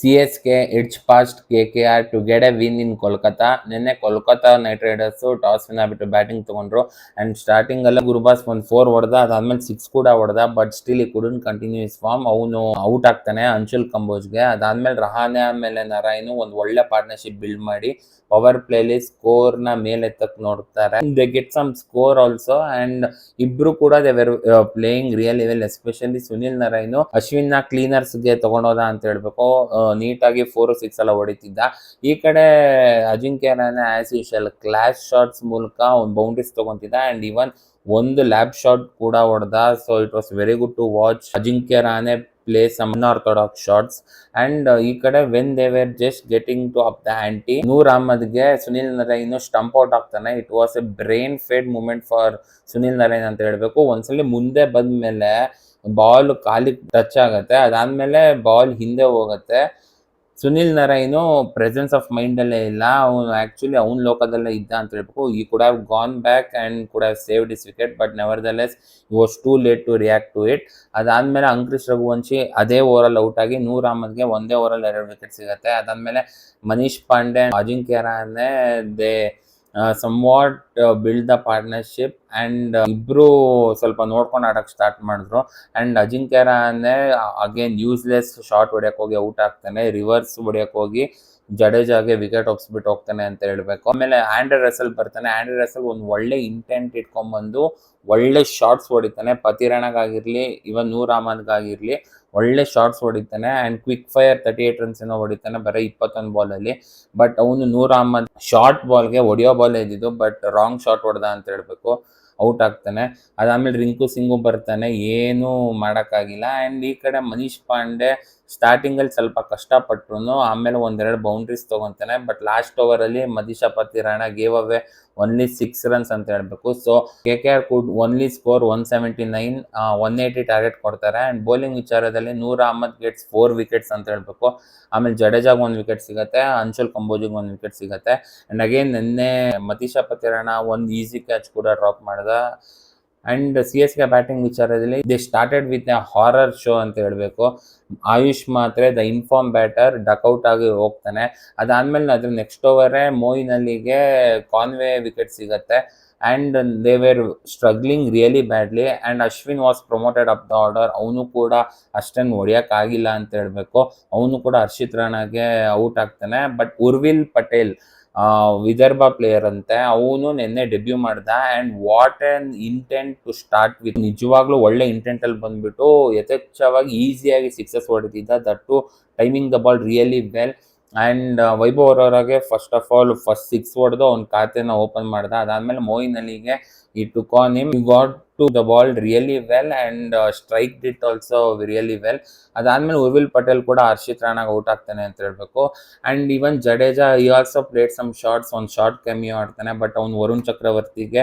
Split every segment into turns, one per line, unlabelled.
CSK edged past KKR to get a win in Kolkata. ನಿನ್ನೆ Kolkata knight riders toss win ಆಗ್ಬಿಟ್ಟು batting ತಗೊಂಡ್ರು and starting ಎಲ್ಲ ಗುರುಬಾಸ್ ಒಂದು 4 ಹೊಡೆದ, ಅದಾದ್ಮೇಲೆ 6 ಕೂಡ ಹೊಡೆದ. But still he couldn't continue his form. ಅವನು ಔಟ್ ಆಗ್ತಾನೆ ಅಂಶುಲ್ ಕಂಬೋಜ್ಗೆ. ಅದಾದ್ಮೇಲೆ ರಹಾನೆ ಆಮೇಲೆ ನಾರಾಯಣ್ ಒಂದು ಒಳ್ಳೆ ಪಾರ್ಟ್ನರ್ಶಿಪ್ ಬಿಲ್ಡ್ ಮಾಡಿ ಪವರ್ ಪ್ಲೇಲಿ ಸ್ಕೋರ್ ನ ಮೇಲೆತ್ತಕ್ ನೋಡ್ತಾರೆ. They get some score also and ಇಬ್ರು ಕೂಡ they were playing really well. Especially Sunil Narayan Ashwin ನ ಕ್ಲೀನರ್ಸ್ ಗೆ ತಗೊಂಡೋದ ಅಂತ ಹೇಳ್ಬೇಕು. ನೀಟಾಗಿ 4-6 ಎಲ್ಲ ಹೊಡಿತಿದ್ದ. ಈ ಕಡೆ Ajinkya Rahane as usual clash shots ಮೂಲಕ ಒಂದು ಬೌಂಡ್ರೀಸ್ ತಗೊಂತಿದ್ದ ಅಂಡ್ ಇವನ್ ಒಂದು ಲ್ಯಾಬ್ ಶಾಟ್ ಕೂಡ ಹೊಡೆದ. So it was very good to watch Ajinkya Rahane play some unorthodox shots. And ಈ ಕಡೆ when they were just getting to up the ante, Noor ಅಹ್ಮದ್ಗೆ ಸುನಿಲ್ ನಾರಾಯಣ್ ಸ್ಟಂಪ್ ಔಟ್ ಆಗ್ತಾನೆ. It was a brain fade moment for Sunil Narayan ಅಂತ ಹೇಳ್ಬೇಕು. ಒಂದ್ಸಲಿ ಮುಂದೆ ಬಂದ್ಮೇಲೆ ಬಾಲ್ ಕಾಲಿಗೆ ಟಚ್ ಆಗತ್ತೆ, ಅದಾದ್ಮೇಲೆ ಬಾಲ್ ಹಿಂದೆ ಹೋಗುತ್ತೆ. Sunil Narayan presence of mind ಅಲ್ಲೇ ಇಲ್ಲ, ಅವನು ಆಕ್ಚುಲಿ ಅವನ ಲೋಕದಲ್ಲೇ ಇದ್ದ ಅಂತ ಹೇಳ್ಬೇಕು. ಈ could have gone back and could have saved his wicket, but nevertheless it was too late to react to it. ಅದಾದ್ಮೇಲೆ ಅಂಕರೀಶ್ ರಘುವಂಶಿ ಅದೇ ಓವರಲ್ಲಿ ಔಟ್ ಆಗಿ ನೂರ್ ಅಹ್ಮದ್ಗೆ ಒಂದೇ ಓವರಲ್ಲಿ 2 ವಿಕೆಟ್ ಸಿಗುತ್ತೆ. ಅದಾದ್ಮೇಲೆ Manish Pandey, Ajinkya Rahane they somewhat build the partnership and ಇಬ್ರು ಸ್ವಲ್ಪ ನೋಡ್ಕೊಂಡು ಆಡಕ್ ಸ್ಟಾರ್ಟ್ ಮಾಡಿದ್ರು. And Ajinkya Rahane again useless shot ಹೊಡ್ಯಕ್ ಹೋಗಿ ಔಟ್ ಆಗ್ತಾನೆ. ರಿವರ್ಸ್ ಹೊಡ್ಯಕ್ ಹೋಗಿ ಜಡೇಜಾಗೆ ವಿಕೆಟ್ ಒಪ್ಸ್ಬಿಟ್ಟು ಹೋಗ್ತಾನೆ ಅಂತ ಹೇಳ್ಬೇಕು. ಆಮೇಲೆ ಆಂಡ್ರೆ ರಸೆಲ್ ಬರ್ತಾನೆ. ಆಂಡ್ರೆ ರಸೆಲ್ ಒಂದು ಒಳ್ಳೆ ಇಂಟೆಂಟ್ ಇಟ್ಕೊಂಡ್ಬಂದು ಒಳ್ಳೆ ಶಾರ್ಟ್ಸ್ ಹೊಡಿತಾನೆ. ಪತಿರಾಣಗಾಗಿರ್ಲಿ ಇವನ್ ನೂರ್ ಅಹ್ಮದ್ಗಾಗಿರ್ಲಿ ಒಳ್ಳೆ ಶಾರ್ಟ್ಸ್ ಹೊಡಿತಾನೆ ಅಂಡ್ ಕ್ವಿಕ್ ಫೈರ್ 38 ರನ್ಸ್ ಏನೋ ಹೊಡಿತಾನೆ ಬರೀ 21 ಬಾಲಲ್ಲಿ. ಬಟ್ ಅವನು ನೂರ್ ಅಹ್ಮದ್ ಶಾರ್ಟ್ ಬಾಲ್ಗೆ ಹೊಡಿಯೋ ಬಾಲ್ ಇದ್ದಿದ್ದು, ಬಟ್ ರಾಂಗ್ ಶಾಟ್ ಹೊಡೆದ ಅಂತ ಹೇಳ್ಬೇಕು, ಔಟ್ ಆಗ್ತಾನೆ. ಅದಾದ್ಮೇಲೆ ರಿಂಕು ಸಿಂಗು ಬರ್ತಾನೆ, ಏನೂ ಮಾಡೋಕ್ಕಾಗಿಲ್ಲ. ಆ್ಯಂಡ್ ಈ ಕಡೆ ಮನೀಶ್ ಪಾಂಡೆ ಸ್ಟಾರ್ಟಿಂಗಲ್ಲಿ ಸ್ವಲ್ಪ ಕಷ್ಟಪಟ್ಟರು, ಆಮೇಲೆ 1-2 ಬೌಂಡ್ರೀಸ್ ತೊಗೊತಾನೆ. ಬಟ್ ಲಾಸ್ಟ್ ಓವರಲ್ಲಿ Matheesha Pathirana gave away only 6 runs ಅಂತ ಹೇಳ್ಬೇಕು. So KKR could only score 179, 180 target ಕೊಡ್ತಾರೆ. ಆ್ಯಂಡ್ ಬೌಲಿಂಗ್ ವಿಚಾರದಲ್ಲಿ ನೂರ್ ಅಹ್ಮದ್ ಗೆಟ್ಸ್ 4 ವಿಕೆಟ್ಸ್ ಅಂತ ಹೇಳ್ಬೇಕು. ಆಮೇಲೆ ಜಡೇಜಾಗ್ 1 ವಿಕೆಟ್ ಸಿಗುತ್ತೆ, ಅಂಶುಲ್ ಕಂಬೋಜಿಗೆ 1 ವಿಕೆಟ್ ಸಿಗುತ್ತೆ. ಅಂಡ್ ಅಗೇನ್ ನಿನ್ನೆ ಮದೀಶಾ ಪತಿರಾಣ ಒಂದು ಈಸಿ ಕ್ಯಾಚ್ ಕೂಡ ಡ್ರಾಪ್ ಮಾಡಿದ. ಅಂಡ್ CSK ಬ್ಯಾಟಿಂಗ್ ವಿಚಾರದಲ್ಲಿ they started with A horror show ಅಂತ ಹೇಳ್ಬೇಕು. ಆಯುಷ್ ಮಾತ್ರ ದ ಇನ್ಫಾರ್ಮ್ ಬ್ಯಾಟರ್ ಡಕ್ಔಟ್ ಆಗಿ ಹೋಗ್ತಾನೆ. ಅದಾದ್ಮೇಲೆ ಅದ್ರ ನೆಕ್ಸ್ಟ್ ಓವರೇ ಮೋಯಿನ್ ಅಲಿಗೆ ಕಾನ್ವೆ ವಿಕೆಟ್ ಸಿಗುತ್ತೆ. And they were struggling really badly and Ashwin was promoted up the order. ಅವನು ಕೂಡ ಅಷ್ಟೇನು ಹೊಡಿಯೋಕ್ಕಾಗಿಲ್ಲ ಅಂತ ಹೇಳ್ಬೇಕು. ಅವನು ಕೂಡ ಹರ್ಷಿತ್ ರಾಣಾಗೆ ಔಟ್ ಆಗ್ತಾನೆ. ಬಟ್ ಉರ್ವಿಲ್ ಪಟೇಲ್ ವಿದರ್ಭ ಪ್ಲೇಯರ್ ಅಂತೆ, ಅವನು ನಿನ್ನೆ ಡೆಬ್ಯೂ ಮಾಡ್ದ. And what an intent to start with. ನಿಜವಾಗ್ಲೂ ಒಳ್ಳೆ ಇಂಟೆಂಟ್ ಅಲ್ಲಿ ಬಂದ್ಬಿಟ್ಟು ಯಥೇಚ್ಛವಾಗಿ ಈಸಿಯಾಗಿ ಸಿಕ್ಸಸ್ ಹೊಡೆದಿದ್ದ. That too timing the ball really well. And Vaibhav ಅವರವರಿಗೆ ಫಸ್ಟ್ 6 ಹೊಡೆದು ಅವ್ನ ಖಾತೆನ ಓಪನ್ ಮಾಡ್ದ. ಅದಾದ್ಮೇಲೆ ಮೋಯಿನ್ ಅಲಿಗೆ he took on him, got to the ball really well and strike it also really well. ಅದಾದ್ಮೇಲೆ ಉರ್ವಿಲ್ ಪಟೇಲ್ ಕೂಡ ಹರ್ಷಿತ್ ರಾಣಾಗ್ ಔಟ್ ಆಗ್ತಾನೆ ಅಂತ ಹೇಳ್ಬೇಕು. ಅಂಡ್ ಇವನ್ ಜಡೇಜಾ ಈ ಆಲ್ಸೋ ಪ್ಲೇಡ್ ಸಮ್ ಶಾರ್ಟ್ಸ್, ಒಂದು ಶಾರ್ಟ್ ಕೆಮಿಯೋ ಆಡ್ತಾನೆ. ಬಟ್ ಅವ್ನು ವರುಣ್ ಚಕ್ರವರ್ತಿಗೆ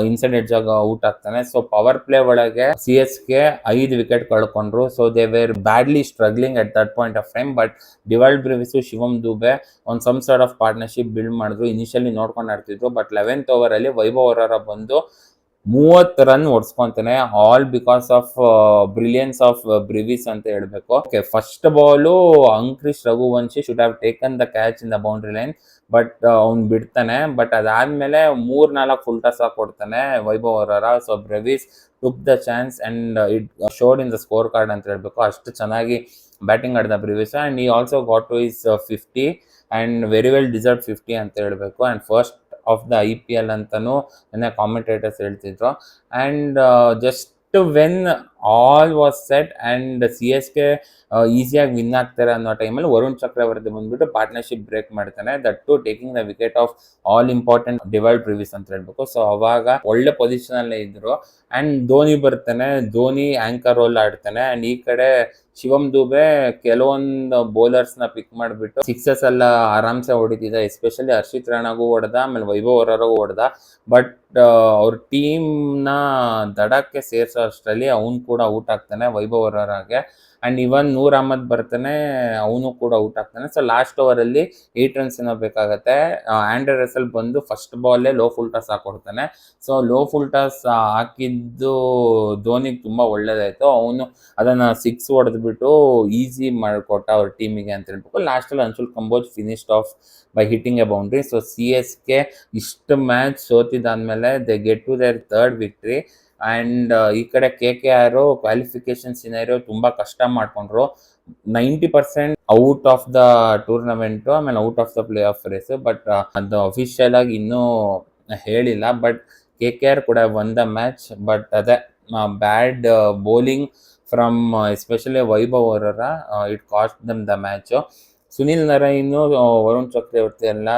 ಇನ್ಸೈಡ್ ಎಡ್ಜ್ ಆಗಿ ಔಟ್ ಆಗ್ತಾನೆ. ಸೊ ಪವರ್ ಪ್ಲೇ ಒಳಗೆ CSK 5 wicket ಕಳ್ಕೊಂಡ್ರು. So they were badly struggling at that point of time. But ಡಿವಾಲ್ಡ್ Brevis, Shivam Dubey ಒಂದು some sort of partnership build ಮಾಡಿದ್ರು. Initially ನೋಡ್ಕೊಂಡು ಆಡ್ತಿದ್ರು. But 11th ಓವರಲ್ಲಿ Vaibhav ಅವರ ಬಂದು 30 run ಹೊಡ್ಸ್ಕೊಂತಾನೆ, all because of brilliance of ಬ್ರಿವಿಸ್ ಅಂತ ಹೇಳ್ಬೇಕು. Okay, first ball Angkrish Raghuvanshi should have taken the catch in the boundary line, but ಅವ್ನು ಬಿಡ್ತಾನೆ. But ಅದಾದ್ಮೇಲೆ 3-4 ಫುಲ್ ಟಾಸ್ ಕೊಡ್ತಾನೆ ವೈಭವ್ ಅವರ. So Brevis took the chance and it showed in the score card ಅಂತ ಹೇಳ್ಬೇಕು. ಅಷ್ಟು ಚೆನ್ನಾಗಿ ಬ್ಯಾಟಿಂಗ್ ಆಡಿದ Brevis. And he also got to his 50 and very well deserve 50 ಅಂತ ಹೇಳ್ಬೇಕು. And first of the IPL ಅಂತಾನು ನನ್ನ ಕಾಮೆಂಟೇಟರ್ಸ್ ಹೇಳ್ತಿದ್ರು. And just when all was set and CSK ಈಸಿಯಾಗಿ ವಿನ್ ಆಗ್ತಾರೆ ಅನ್ನೋ ಟೈಮಲ್ಲಿ ವರುಣ್ ಚಕ್ರವರ್ತಿ ಬಂದ್ಬಿಟ್ಟು ಪಾರ್ಟ್ನರ್ಶಿಪ್ ಬ್ರೇಕ್ ಮಾಡ್ತಾನೆ. That too taking the wicket of all important ಡಿವಾಲ್ಡ್ Brevis ಅಂತ ಹೇಳ್ಬೇಕು. ಸೊ ಅವಾಗ ಒಳ್ಳೆ ಪೊಸಿಷನ್ ಅಲ್ಲೇ ಇದ್ರು. ಅಂಡ್ ಧೋನಿ ಬರ್ತಾನೆ, ಧೋನಿ ಆಂಕರ್ ರೋಲ್ ಆಡ್ತಾನೆ. ಅಂಡ್ ಈ ಕಡೆ ಶಿವಮ್ ದುಬೆ ಕೆಲವೊಂದು ಬೌಲರ್ಸ್ ನ ಪಿಕ್ ಮಾಡಿಬಿಟ್ಟು ಸಿಕ್ಸಸ್ ಎಲ್ಲ ಆರಾಮ್ಸೆ ಹೊಡಿತಿದ್ದ. ಎಸ್ಪೆಷಲಿ ಹರ್ಷಿತ್ ರಾಣಾಗೂ ಹೊಡೆದ, ಆಮೇಲೆ ವೈಭವ್ ಅವರಿಗೂ ಹೊಡೆದ. ಬಟ್ ಅವ್ರ ಟೀಮ್ ನ ದಡಕ್ಕೆ ಸೇರ್ಸೋ ಅಷ್ಟರಲ್ಲಿ ಅವನು ಕೂಡ ಔಟ್ ಆಗ್ತಾನೆ ವೈಭವ್ ಅವರಿಗೆ. ಅಂಡ್ ಇವನ್ ನೂರ್ ಅಹ್ಮದ್ ಬರ್ತಾನೆ, ಅವನು ಕೂಡ ಔಟ್ ಆಗ್ತಾನೆ. ಸೊ ಲಾಸ್ಟ್ ಓವರಲ್ಲಿ 8 ರನ್ಸ್ ಏನೋ ಬೇಕಾಗತ್ತೆ. ಆಂಡ್ರೆ ರಸೆಲ್ ಬಂದು ಫಸ್ಟ್ ಬಾಲೇ ಲೋ ಫುಲ್ ಟಾಸ್ ಹಾಕೊಡ್ತಾನೆ. ಸೊ ಲೋ ಫುಲ್ ಟಾಸ್ ಹಾಕಿದ್ದು ಧೋನಿಗೆ ತುಂಬಾ ಒಳ್ಳೇದಾಯ್ತು. ಅವನು ಅದನ್ನ 6 ಹೊಡೆದ್ ಬಂದ್ಬಿಟ್ಟು ಈಸಿ ಮಾಡಿಕೊಟ್ಟ ಅವ್ರ ಟೀಮಿಗೆ ಅಂತ ಹೇಳ್ಬೇಕು. ಲಾಸ್ಟಲ್ಲಿ Anshul Kamboj finished off by hitting a boundary. So CSK ಇಷ್ಟು ಮ್ಯಾಚ್ ಸೋತಿದ್ದಾದ್ಮೇಲೆ they get to their third victory. And ಈ ಕಡೆ KKR ಕ್ವಾಲಿಫಿಕೇಶನ್ ಸಿನಾರಿಯೋ ತುಂಬ ಕಷ್ಟ ಮಾಡಿಕೊಂಡ್ರು. 90% ಔಟ್ ಆಫ್ ದ ಟೂರ್ನಮೆಂಟು, ಆಮೇಲೆ out of the play off race. But ಅದು ಅಫಿಷಿಯಲ್ ಆಗಿ ಇನ್ನೂ ಹೇಳಿಲ್ಲ. ಬಟ್ KKR ಕೂಡ won the match. ಬಟ್ ಅದೇ bad bowling from especially Vaibhav ಅವರ it cost them the match. Sunil ನರೈನು Varun ಚಕ್ರವರ್ತಿ ಎಲ್ಲ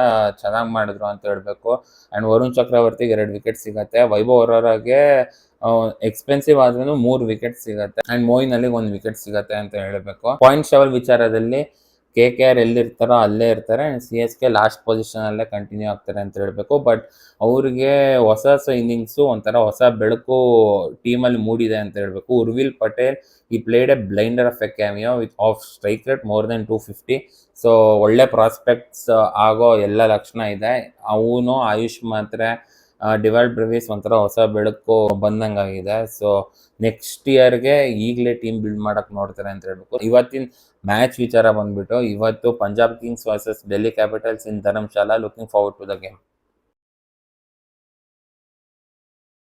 ಚೆನ್ನಾಗಿ ಮಾಡಿದ್ರು ಅಂತ ಹೇಳ್ಬೇಕು. ಆ್ಯಂಡ್ ವರುಣ್ ಚಕ್ರವರ್ತಿಗೆ 2 ವಿಕೆಟ್ ಸಿಗತ್ತೆ. ವೈಭವ್ ಅವರಿಗೆ ಎಕ್ಸ್ಪೆನ್ಸಿವ್ ಆದ್ರೂ 3 ವಿಕೆಟ್ ಸಿಗತ್ತೆ. ಆ್ಯಂಡ್ ಮೊಯಿನ್ ಅಲಿಗೆ 1 ವಿಕೆಟ್ ಸಿಗತ್ತೆ ಅಂತ ಹೇಳಬೇಕು. ಪಾಯಿಂಟ್ ಶವಲ್ ವಿಚಾರದಲ್ಲಿ KKR ಎಲ್ಲಿರ್ತಾರೋ ಅಲ್ಲೇ ಇರ್ತಾರೆ. ಆ್ಯಂಡ್ CSK ಲಾಸ್ಟ್ ಪೊಸಿಷನಲ್ಲೇ ಕಂಟಿನ್ಯೂ ಆಗ್ತಾರೆ ಅಂತ ಹೇಳಬೇಕು. ಬಟ್ ಅವ್ರಿಗೆ ಹೊಸ ಇನ್ನಿಂಗ್ಸು ಒಂಥರ ಹೊಸ ಬೆಳಕು ಟೀಮಲ್ಲಿ ಮೂಡಿದೆ ಅಂತ ಹೇಳಬೇಕು. Urvil Patel he played a blinder of a cameo with of strike rate more than 250. So ಒಳ್ಳೆ ಪ್ರಾಸ್ಪೆಕ್ಟ್ಸ್ ಆಗೋ ಎಲ್ಲ ಲಕ್ಷಣ ಇದೆ. ಅವನು ಆಯುಷ್ ಮಾತ್ರ ಡಿವಾಲ್ಡ್ ಬ್ರೆವಿಸ್ ಒಂಥರ ಹೊಸ ಬೆಳಕು ಬಂದಂಗಾಗಿದೆ. ಸೊ ನೆಕ್ಸ್ಟ್ ಇಯರ್ಗೆ ಈಗಲೇ ಟೀಮ್ ಬಿಲ್ಡ್ ಮಾಡಕ್ಕೆ ನೋಡ್ತಾರೆ ಅಂತ ಹೇಳ್ಬೇಕು. ಇವತ್ತಿನ ಮ್ಯಾಚ್ ವಿಚಾರ ಬಂದ್ಬಿಟ್ಟು ಇವತ್ತು Punjab Kings versus Delhi Capitals in Dharamshala. Looking forward to the game.